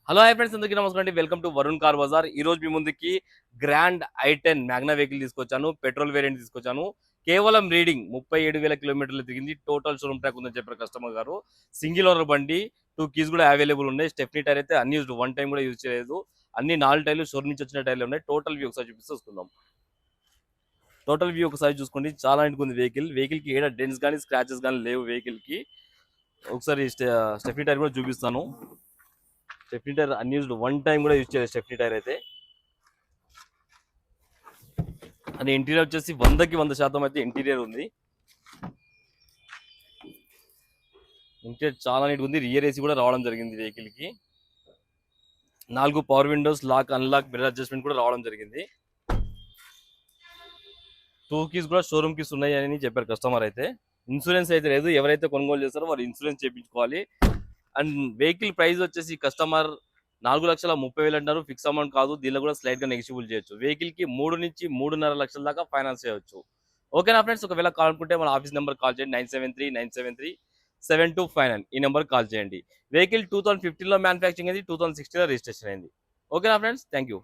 Hello hi friends, అందరికీ నమస్కారం అండి. Welcome to Varun car Bazaar. ఈ రోజు మీ ముందుకి గ్రాండ్ i10 మ్యాగ్నా వెహికల్ తీసుకొచ్చాను. పెట్రోల్ వేరియంట్ తీసుకొచ్చాను. కేవలం రీడింగ్ 37,000 కిలోమీటర్లు తిరిగింది. టోటల్ షోరూమ్ ట్రాక్ ఉందని చెప్పారు కస్టమర్ గారు. సింగిల్ ఓనర్ బండి, 2 కీస్ కూడా అవైలబుల్ ఉన్నాయి. స్టెప్నీ టైర్ అయితే అన్యూజ్డ్, వన్ టైం కూడా యూజ్ చేయలేదు. అన్ని 4 టైర్లు షోరూమ్ నుంచి వచ్చిన టైర్లు ఉన్నాయి. టోటల్ వ్యూ ఒకసారి చూపిస్తూ వస్తున్నాం. టోటల్ వ్యూ ఒకసారి చూసుకోండి, చాలా నీట్గా ఉంది వెహికల్. వెహికల్ కి ఏడా డెన్స్ కానీ స్క్రాచెస్ కానీ లేవు వెహికల్ కి. ఒకసారి స్టెప్నీ టైర్ కూడా చూపిస్తాను. Stepney tyre unused, one time కూడా యూజ్ చేయలేదు స్టెప్నీ టైర్ అయితే. అది ఇంటీరియర్ వచ్చేసి 100కి 100% అయితే ఇంటీరియర్ ఉంది. ఇంటీరియర్ చాలా నీట్గా ఉంది. రియర్ ఏసీ కూడా రావడం జరిగింది వెహికల్ కి. 4 power windows, lock unlock mirror adjustment కూడా రావడం జరిగింది. 2 కీస్ కూడా షోరూమ్ కీస్ ఉన్నాయి అని చెప్పారు కస్టమర్ అయితే. ఇన్సూరెన్స్ అయితే లేదు. ఎవరైతే కొనుగోలు చేస్తారో వారు ఇన్సూరెన్స్ చేయించుకోవాలి. అండ్ వెహికల్ ప్రైస్ వచ్చేసి కస్టమర్ 4,30,000 అంటారు. ఫిక్స్ అమౌంట్ కాదు. దీనిలో కూడా స్లైట్ గా నెగిషియబుల్ చేయొచ్చు. వెహికల్ కి 3 నుంచి 3.5 లక్షల దాకా ఫైనాన్స్ చేయొచ్చు. ఓకేనా ఫ్రెండ్స్? ఒకవేళ కావాలనుకుంటే మన ఆఫీస్ నెంబర్ కాల్ చేయండి. 973-973-7259. ఈ నెంబర్ కాల్ చేయండి. వెహికల్ 2015 లో మ్యానుఫ్యాక్చరింగ్ అయింది, 2016 లో రిజిస్ట్రేషన్ అయింది. ఓకేనా ఫ్రెండ్స్? Thank you.